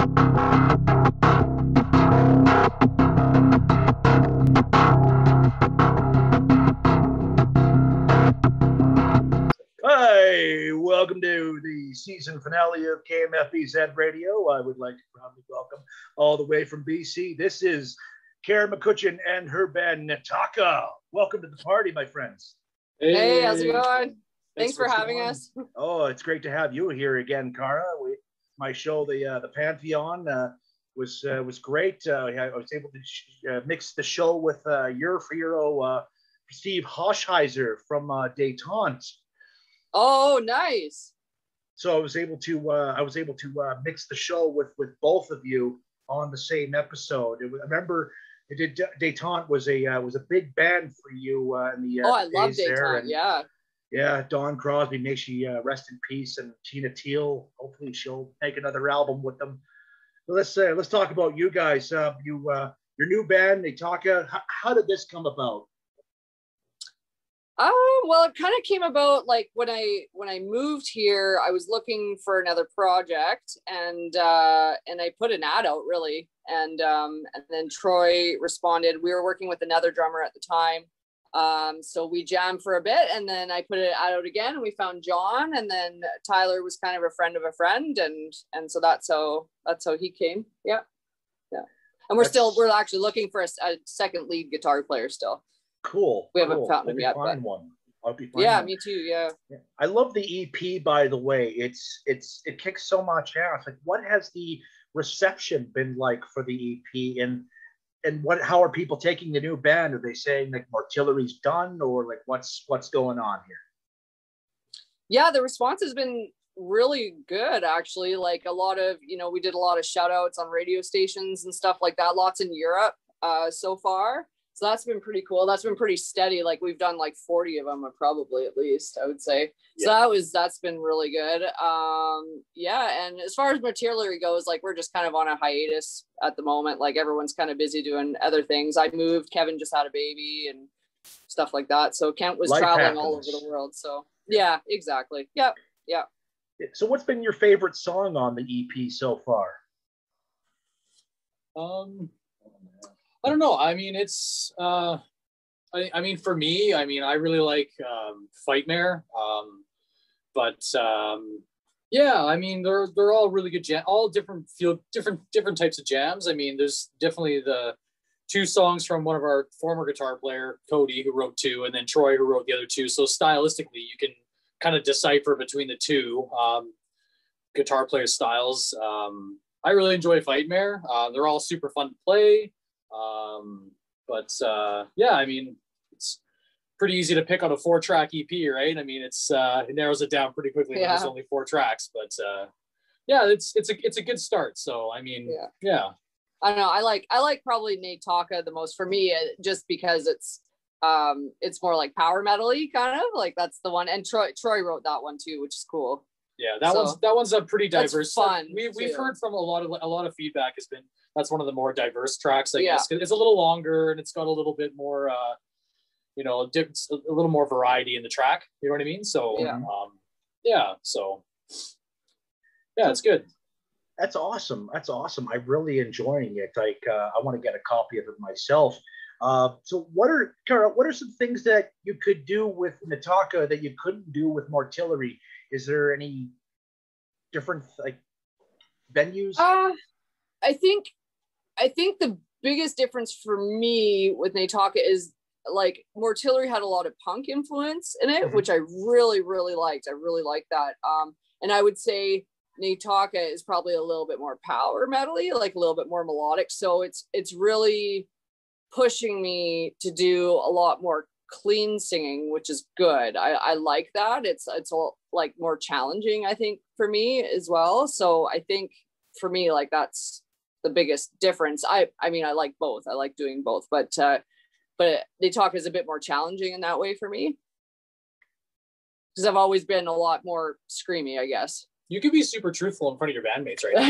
Hi, welcome to the season finale of Kmfbz Radio. I would like to proudly welcome all the way from BC. This is Cara McCutchen and her band Naitaka. Welcome to the party, my friends. Hey, how's it going? Thanks for having us. Oh, it's great to have you here again, Cara. My show, the Pantheon, was great. I was able to mix the show with your hero, Steve Hoshheiser from Détente. Oh, nice. So I was able to mix the show with both of you on the same episode. I remember Détente was a big band for you in the I love Détente. Yeah, Dawn Crosby, may she rest in peace, and Tina Teal. Hopefully she'll make another album with them. So let's talk about you guys. Your new band Naitaka. How did this come about? Well, it kind of came about like when I moved here. I was looking for another project, and I put an ad out really, and then Troy responded. We were working with another drummer at the time, so we jammed for a bit, and then I put it out again, and we found John, and then Tyler was kind of a friend of a friend, and so that's how he came. Yeah, and we're actually looking for a second lead guitar player still. Cool. We haven't found him yet. I'll be fine. Yeah, me too. Yeah. I love the EP, by the way. It kicks so much ass. Like, what has the reception been like for the EP, and how are people taking the new band? Are they saying like Mortillery's done, or like what's going on here? Yeah, the response has been really good, actually. Like a lot of, we did a lot of shout outs on radio stations and stuff like that. Lots in Europe so far. So that's been pretty cool. That's been pretty steady. Like we've done like 40 of them, probably at least, I would say. Yeah. So that's been really good. And as far as Mortillery goes, like we're just kind of on a hiatus at the moment. Like everyone's kind of busy doing other things. I moved, Kevin just had a baby and stuff like that. So Kent was traveling all over the world. So yeah, exactly. Yeah. So what's been your favorite song on the EP so far? I don't know. I mean, it's, I mean, for me, I mean, I really like Fightmare. Yeah, I mean, they're all really good all different types of jams. I mean, there's definitely the two songs from one of our former guitar player, Cody, who wrote two, and then Troy, who wrote the other two. So stylistically, you can kind of decipher between the two guitar player styles. I really enjoy Fightmare. They're all super fun to play. Yeah, I mean, it's pretty easy to pick on a 4-track EP, right? I mean, it narrows it down pretty quickly when there's only 4 tracks, but yeah, it's a good start. So I mean, yeah. I don't know. I like probably Naitaka the most for me, just because it's more like power metal-y kind of, like that's the one. And Troy wrote that one too, which is cool. Yeah, that one's a pretty diverse. Fun. We've heard from a lot of feedback has been that's one of the more diverse tracks. I guess it's a little longer and it's got a little bit more, a little more variety in the track. You know what I mean? So it's good. That's awesome. I'm really enjoying it. Like, I want to get a copy of it myself. So Cara, what are some things that you could do with Naitaka that you couldn't do with Mortillery? Is there any different like venues? I think the biggest difference for me with Naitaka is like Mortillery had a lot of punk influence in it, which I really, really liked. I really liked that. And I would say Naitaka is probably a little bit more power metal-y, like a little bit more melodic. So it's really pushing me to do a lot more clean singing, which is good. I like that. It's like more challenging, I think, for me as well. So I think for me, like that's the biggest difference. I mean, I like both. I like doing both, but Naitaka is a bit more challenging in that way for me, because I've always been a lot more screamy, I guess. You could be super truthful in front of your bandmates right now.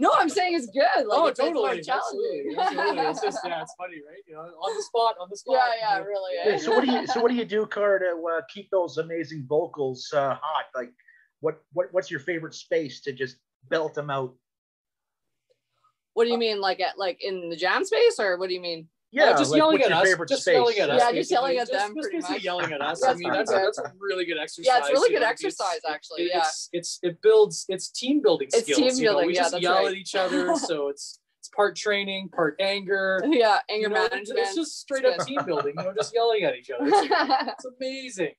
No, I'm saying it's good. Like, totally. It's challenging. Absolutely. It's just, it's funny, right? You know, on the spot. Yeah, it really is. So what do you do, Cara, to keep those amazing vocals hot? Like, what's your favorite space to just belt them out? What do you mean, like in the jam space, or what do you mean? Yeah, just like, yelling what's at your us. favorite Just space? yelling at us. Yeah, just yelling at them, Just pretty basically much. yelling at us. Yeah, I mean, that's a really good exercise. Yeah, it's really good you know, exercise, actually. Yeah, it builds, it's team building It's skills. team You know, building, we yeah, just that's yell right. at each other, so it's part training, part anger. yeah, anger You know, management. it's just straight up team building. You know, just yelling at each other. It's amazing.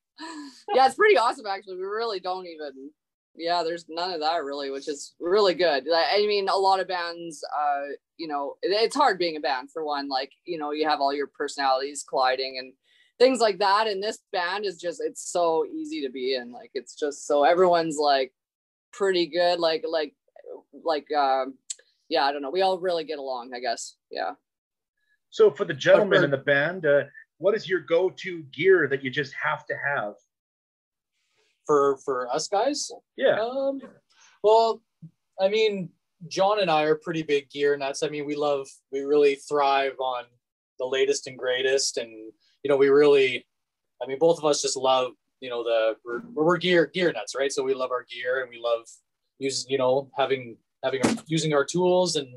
Yeah, it's pretty awesome, actually. We really don't even. Yeah, there's none of that really, which is really good. I mean, a lot of bands, you know, it's hard being a band for one. Like, you know, you have all your personalities colliding and things like that. And this band is just, it's so easy to be in. Like, it's just so everyone's like pretty good. Yeah, I don't know. We all really get along, I guess. Yeah. So for the gentlemen in the band, what is your go-to gear that you just have to have? For us guys? Yeah. Well, I mean, John and I are pretty big gear nuts. I mean, we really thrive on the latest and greatest. And, you know, both of us just love, you know, we're gear nuts, right? So we love our gear and we love using our tools and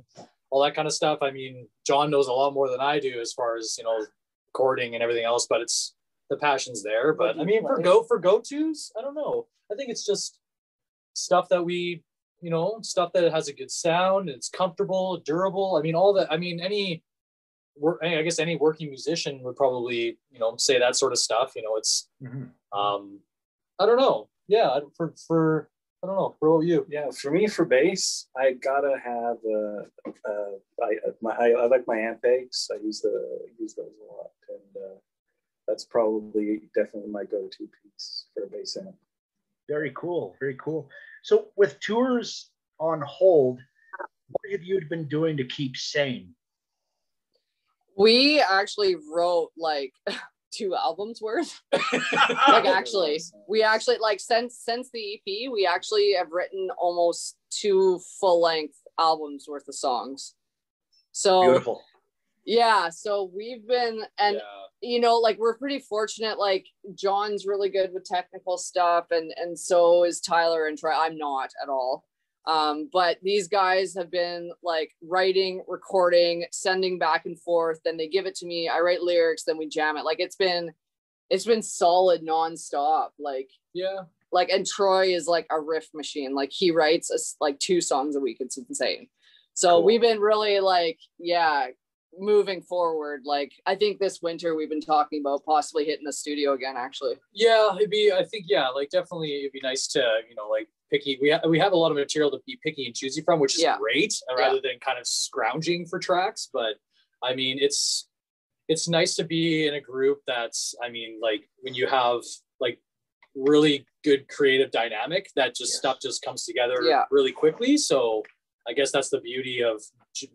all that kind of stuff. I mean, John knows a lot more than I do as far as, you know, recording and everything else, but the passion's there. But I mean, for go-tos, I don't know. I think it's just stuff that stuff that has a good sound, it's comfortable, durable. I mean, all that. I mean, I guess any working musician would probably, you know, say that sort of stuff. You know, it's, I don't know. Yeah, I don't know. What about you? Yeah, for me, for bass, I gotta have I like my amp pegs. I use those a lot, and that's definitely my go-to piece for a bass amp. Very cool. Very cool. So with tours on hold, what have you been doing to keep sane? We actually wrote like 2 albums worth. We actually like since the EP, we actually have written almost 2 full-length albums worth of songs. So beautiful. Yeah, so we've been, and you know, like we're pretty fortunate. Like John's really good with technical stuff, and so is Tyler and Troy. I'm not at all. But these guys have been like writing, recording, sending back and forth. Then they give it to me. I write lyrics, then we jam it. Like it's been solid nonstop. Like, yeah. Like, and Troy is like a riff machine. Like he writes like 2 songs a week. It's insane. So cool. We've been really like, moving forward. Like I think this winter we've been talking about possibly hitting the studio again, actually. Yeah, like definitely it'd be nice to, you know, like picky. We have a lot of material to be picky and choosy from, which is great, rather than kind of scrounging for tracks. But I mean, it's nice to be in a group that's, I mean, like when you have like really good creative dynamic, that just stuff just comes together really quickly. So I guess that's the beauty of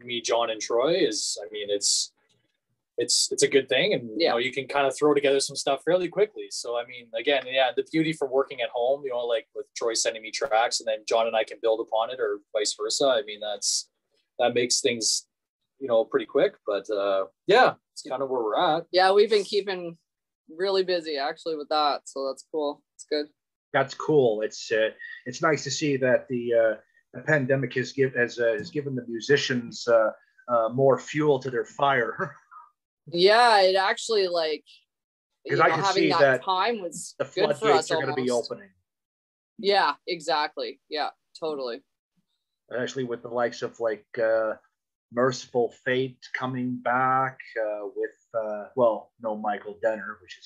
me, John, and Troy is, I mean, it's a good thing, and you know, you can kind of throw together some stuff fairly quickly. So I mean, again, the beauty from working at home, you know, like with Troy sending me tracks and then John and I can build upon it, or vice versa. I mean, that makes things, you know, pretty quick. But it's kind of where we're at. Yeah, we've been keeping really busy actually with that, so that's cool. It's good. That's cool. It's nice to see that the pandemic has given the musicians more fuel to their fire. Yeah, it actually, like, because I can see that time was the good for us. Floodgates are going to be opening. Yeah, exactly. Yeah, totally. Actually, with the likes of like Merciful Fate coming back with no Michael Denner, which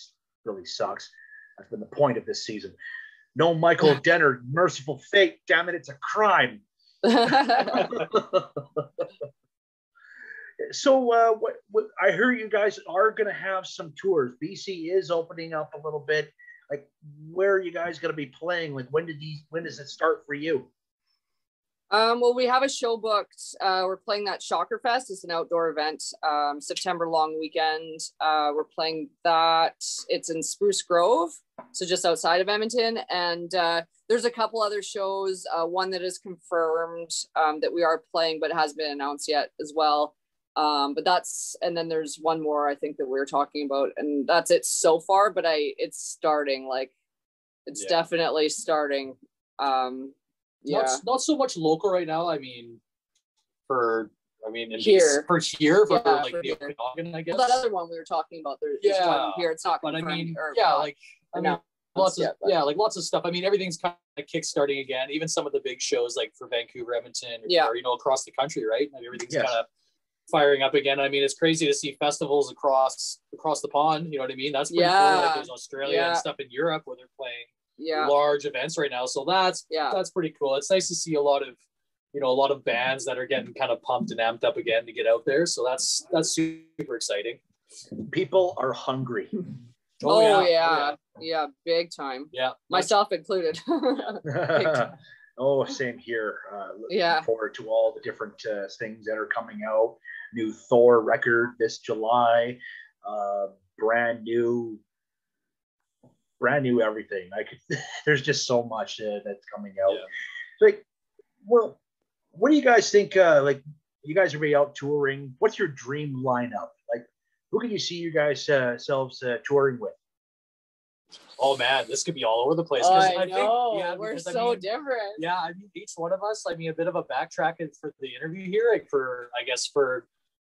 really sucks. That's been the point of this season. No Michael Denner, Merciful Fate. Damn it, it's a crime. So what I hear you guys are going to have some tours. BC is opening up a little bit. Like, where are you guys going to be playing? Like, when does it start for you? Well, we have a show booked. We're playing that Shocker Fest. It's an outdoor event, September long weekend. We're playing that. It's in Spruce Grove, so just outside of Edmonton. And there's a couple other shows. One that is confirmed that we are playing, but hasn't been announced yet as well. And then there's one more I think that we were talking about, and that's it so far. But it's starting. Like, it's definitely starting. Yeah. Not so much local right now. I mean, for here for like for the here. Okanagan, I guess. Well, that other one we were talking about, there's one here. It's not confirmed. But I mean, or yeah, not, like I mean, lots of stuff. I mean, everything's kind of kickstarting again. Even some of the big shows, like for Vancouver, Edmonton, or you know, across the country, right? I mean, everything's kind of firing up again. I mean, it's crazy to see festivals across the pond. You know what I mean? That's pretty cool. Like there's Australia and stuff in Europe where they're playing large events right now. So that's pretty cool. It's nice to see a lot of bands that are getting kind of pumped and amped up again to get out there. So that's super exciting. People are hungry. Yeah, big time. Yeah, myself included. Oh, same here. Looking forward to all the different things that are coming out. New Thor record this July. Brand new everything. There's just so much that's coming out. Like, well, what do you guys think? Like, you guys are out touring. What's your dream lineup? Like, who can you see you guys selves touring with? Oh man, this could be all over the place. I know. We're so different. Yeah, I mean, each one of us. I mean, a bit of a backtrack for the interview here, like for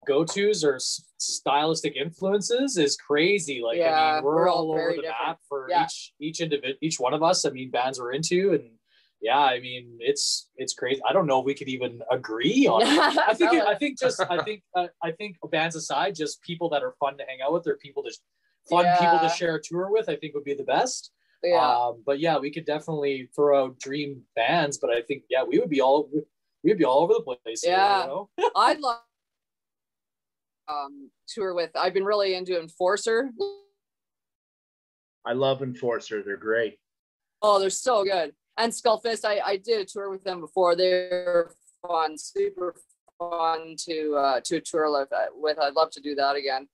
go-tos or stylistic influences is crazy. Like, I mean, we're all over the map for each one of us. I mean, bands we're into, and I mean, it's crazy. I don't know if we could even agree on it. I think bands aside, just people that are fun to hang out with, or people to people to share a tour with, I think would be the best. But we could definitely throw out dream bands, but I think we would be all over the place. Yeah, you know? I'd love tour with. I've been really into Enforcer. I love Enforcer. They're great. Oh, they're so good. And Skullfist, I did a tour with them before. They're fun, super fun to tour with. I'd love to do that again.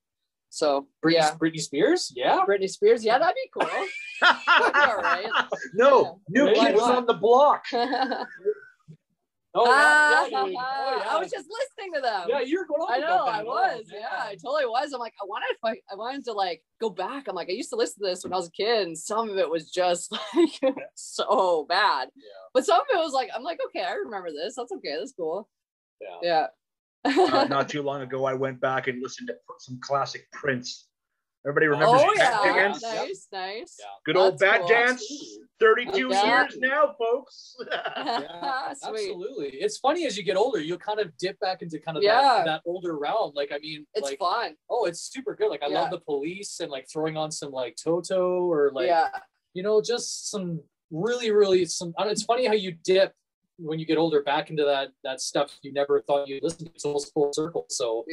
So Britney Spears, Britney Spears, that'd be cool. All right. No, New Kids on the Block. I was just listening to them. Yeah, you're going on. I know, I was. I totally was. I'm like, I wanted to like go back. I'm like, I used to listen to this when I was a kid, and some of it was just like so bad. Yeah. But some of it was like, I'm like, okay, I remember this. That's okay. That's cool. Yeah. Not too long ago, I went back and listened to some classic Prince. Everybody remembers Bat Dance? Nice. Yeah. Good old Bat Dance. 32 years now, folks. Absolutely. It's funny, as you get older, you'll kind of dip back into kind of that older realm. Like, I mean, it's like, fun. Oh, it's super good. Like, I love the Police and like throwing on some like Toto or like, just some really, really some. It's funny how you dip when you get older back into that stuff you never thought you'd listen to. It's almost full circle. So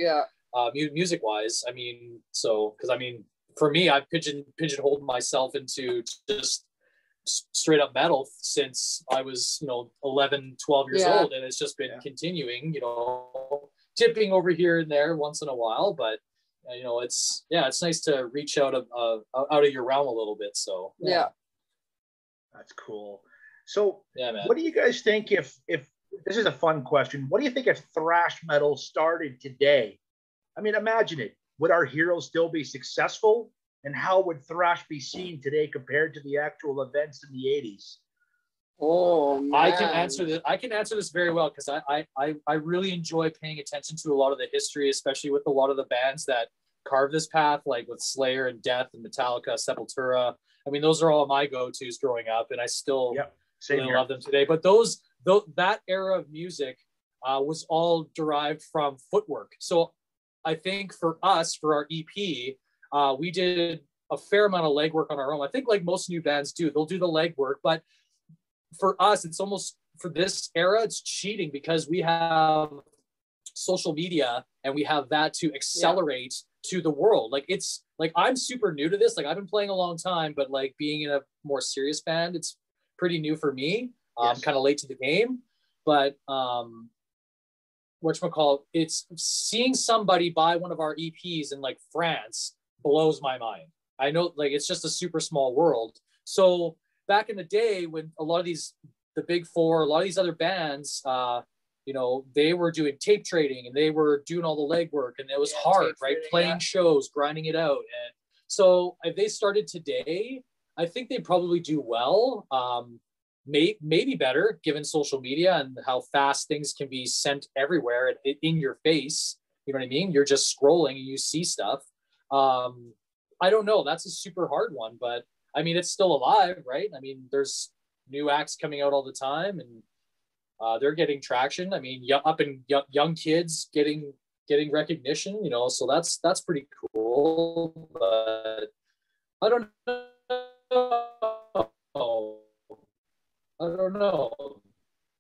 music wise, I mean, because I mean, for me, I've pigeonholed myself into just straight up metal since I was 11, 12 years old, and it's just been continuing, tipping over here and there once in a while, but it's nice to reach out of your realm a little bit. So that's cool. So man. What do you guys think if this is a fun question, what do you think if thrash metal started today? I mean, imagine it. Would our heroes still be successful? And how would thrash be seen today compared to the actual events in the 80s? Oh, man. I can answer this very well, because I really enjoy paying attention to a lot of the history, especially with a lot of the bands that carve this path, like with Slayer and Death and Metallica, Sepultura. I mean, those are all my go-tos growing up, and I still really love them today. But that era of music was all derived from footwork. So I think for us, for our EP, we did a fair amount of legwork on our own. I think like most new bands do, they'll do the legwork, but for us, it's almost, for this era, it's cheating, because we have social media and we have that to accelerate to the world. Like, it's like, I'm super new to this. Like, I've been playing a long time, but like being in a more serious band, it's pretty new for me. I'm kind of late to the game, but whatchamacallit, it's seeing somebody buy one of our EPs in like France blows my mind. I know, like, it's just a super small world. So back in the day, when a lot of these, the big four, a lot of these other bands, they were doing tape trading and they were doing all the legwork, and it was hard, right? Playing shows, grinding it out. And so if they started today, I think they probably do well. maybe better given social media and how fast things can be sent everywhere in your face. You know what I mean? You're just scrolling and you see stuff. I don't know. That's a super hard one, but I mean, it's still alive, right? I mean, there's new acts coming out all the time, and they're getting traction. I mean, young kids getting recognition, you know, so that's pretty cool. But I don't know.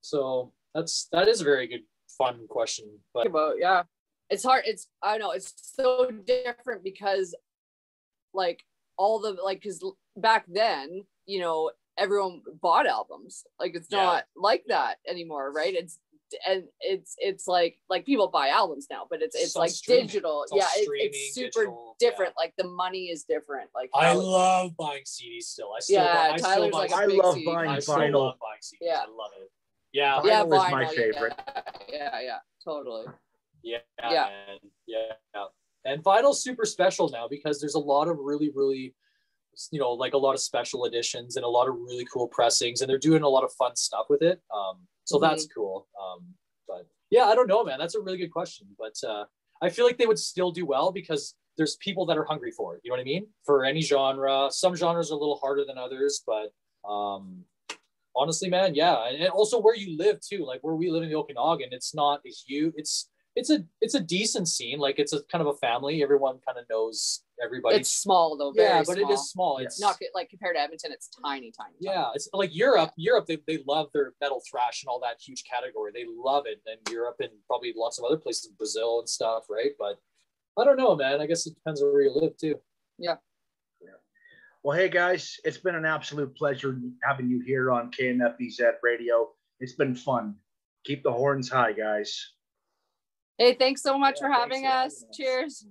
So that is a very good, fun question. But yeah, it's hard. I don't know. It's so different because like because back then, you know, everyone bought albums. Like it's not like that anymore, right? It's like people buy albums now, but it's like streaming. Digital. It's super digital, different. Like the money is different. Like I love buying CDs still. Tyler's like I love buying vinyl. Love buying CDs. Yeah, I love it. Yeah, vinyl is my favorite. Yeah, totally. Yeah. And vinyl's super special now because there's a lot of really, really, you know, like a lot of special editions and a lot of really cool pressings, and they're doing a lot of fun stuff with it. So that's cool. But yeah, I don't know, man. That's a really good question. But I feel like they would still do well because there's people that are hungry for it. You know what I mean? For any genre. Some genres are a little harder than others, but honestly, man, yeah. And also where you live too, like where we live in the Okanagan, it's not a huge, it's a decent scene. Like it's a kind of a family. Everyone kind of knows everybody. It's small though. Very but small. It is small. It's not like compared to Edmonton. It's tiny. Yeah, it's like Europe. They love their metal thrash and all that huge category. They love it. And Europe and probably lots of other places, Brazil and stuff, right? But I don't know, man. I guess it depends on where you live too. Yeah. Well, hey guys, it's been an absolute pleasure having you here on Kmfbz Radio. It's been fun. Keep the horns high, guys. Hey, thanks so much for having us. Cheers.